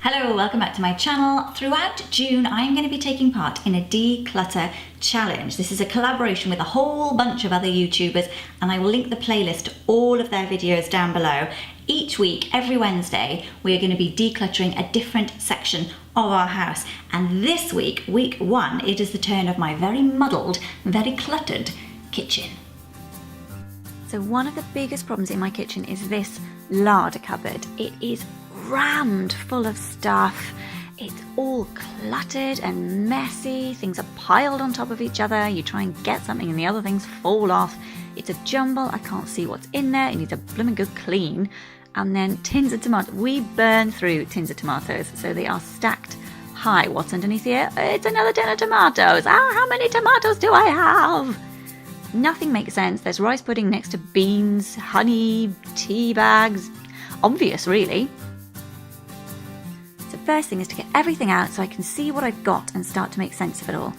Hello, welcome back to my channel. Throughout June, I'm going to be taking part in a declutter challenge. This is a collaboration with a whole bunch of other YouTubers, and I will link the playlist to all of their videos down below. Each week, every Wednesday, we are going to be decluttering a different section of our house. And this week, week one, it is the turn of my very muddled, very cluttered kitchen. So one of the biggest problems in my kitchen is this larder cupboard. It is rammed full of stuff. It's all cluttered and messy. Things are piled on top of each other. You try and get something and the other things fall off. It's a jumble. I can't see what's in there. It needs a blooming good clean. And then tins of tomatoes. We burn through tins of tomatoes, so they are stacked high. What's underneath here? It's another tin of tomatoes. How many tomatoes do I have? Nothing makes sense. There's rice pudding next to beans, honey, tea bags. Obvious, really. So first thing is to get everything out so I can see what I've got and start to make sense of it all.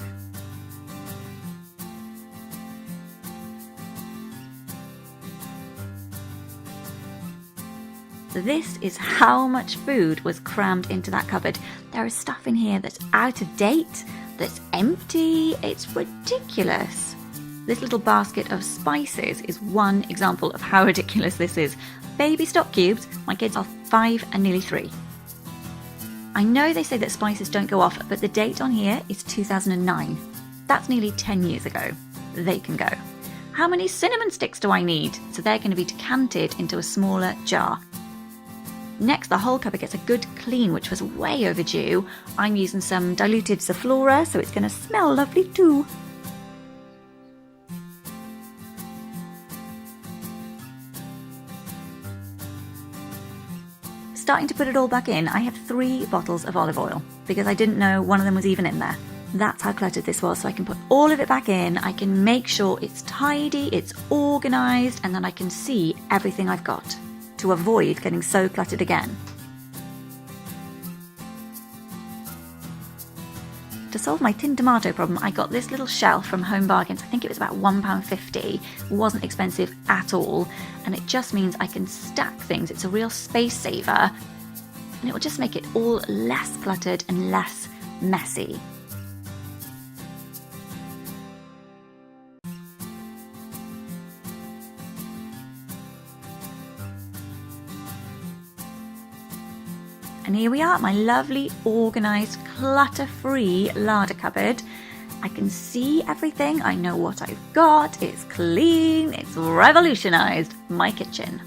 So this is how much food was crammed into that cupboard. There is stuff in here that's out of date, that's empty. It's ridiculous. This little basket of spices is one example of how ridiculous this is. Baby stock cubes. My kids are 5 and nearly 3. I know they say that spices don't go off, but the date on here is 2009. That's nearly 10 years ago. They can go. How many cinnamon sticks do I need? So they're going to be decanted into a smaller jar. Next, the whole cupboard gets a good clean, which was way overdue. I'm using some diluted Zaflora, so it's going to smell lovely too. Starting to put it all back in, I have 3 bottles of olive oil because I didn't know one of them was even in there. That's how cluttered this was, so I can put all of it back in. I can make sure it's tidy, it's organised, and then I can see everything I've got to avoid getting so cluttered again. To solve my tin tomato problem, I got this little shelf from Home Bargains. I think it was about £1.50. It wasn't expensive at all, and it just means I can stack things. It's a real space saver, and it will just make it all less cluttered and less messy. And here we are, my lovely, organised, clutter-free larder cupboard. I can see everything, I know what I've got, it's clean, it's revolutionised my kitchen.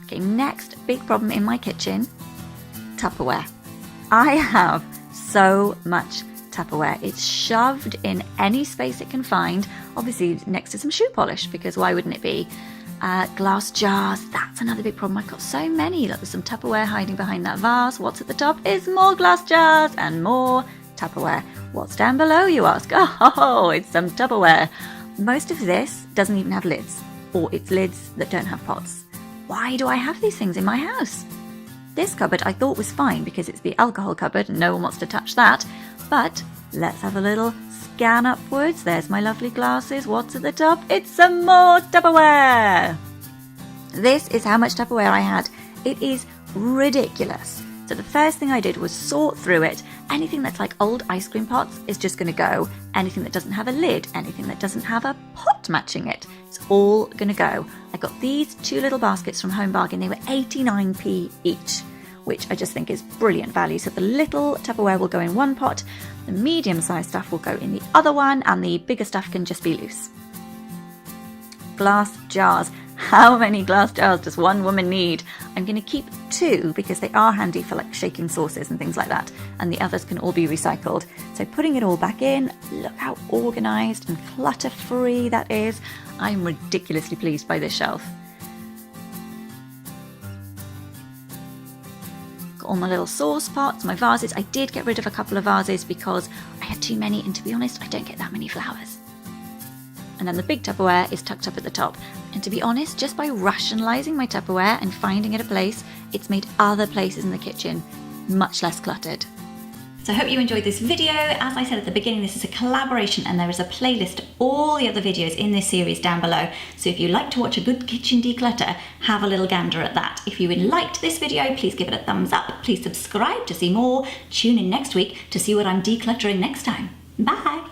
Okay, next big problem in my kitchen, Tupperware. I have so much Tupperware. It's shoved in any space it can find, obviously next to some shoe polish, because why wouldn't it be? Glass jars, that's another big problem. I've got so many. Look, there's some Tupperware hiding behind that vase. What's at the top is more glass jars and more Tupperware. What's down below, you ask? Oh, it's some Tupperware. Most of this doesn't even have lids, or it's lids that don't have pots. Why do I have these things in my house? This cupboard I thought was fine because it's the alcohol cupboard and no one wants to touch that. But let's have a little scan upwards. There's my lovely glasses. What's at the top? It's some more Tupperware. This is how much Tupperware I had. It is ridiculous. So the first thing I did was sort through it. Anything that's like old ice cream pots is just going to go. Anything that doesn't have a lid, anything that doesn't have a pot matching it, it's all going to go. I got these 2 little baskets from Home Bargain. They were 89p each, which I just think is brilliant value. So the little Tupperware will go in one pot, the medium-sized stuff will go in the other one, and the bigger stuff can just be loose. Glass jars. How many glass jars does one woman need? I'm going to keep 2 because they are handy for like shaking sauces and things like that, and the others can all be recycled. So putting it all back in, look how organised and clutter-free that is. I'm ridiculously pleased by this shelf. All my little sauce pots, my vases. I did get rid of a couple of vases because I had too many, and to be honest, I don't get that many flowers. And then the big Tupperware is tucked up at the top. And to be honest, just by rationalising my Tupperware and finding it a place, it's made other places in the kitchen much less cluttered. So I hope you enjoyed this video. As I said at the beginning, this is a collaboration and there is a playlist of all the other videos in this series down below. So if you like to watch a good kitchen declutter, have a little gander at that. If you liked this video, please give it a thumbs up. Please subscribe to see more. Tune in next week to see what I'm decluttering next time. Bye.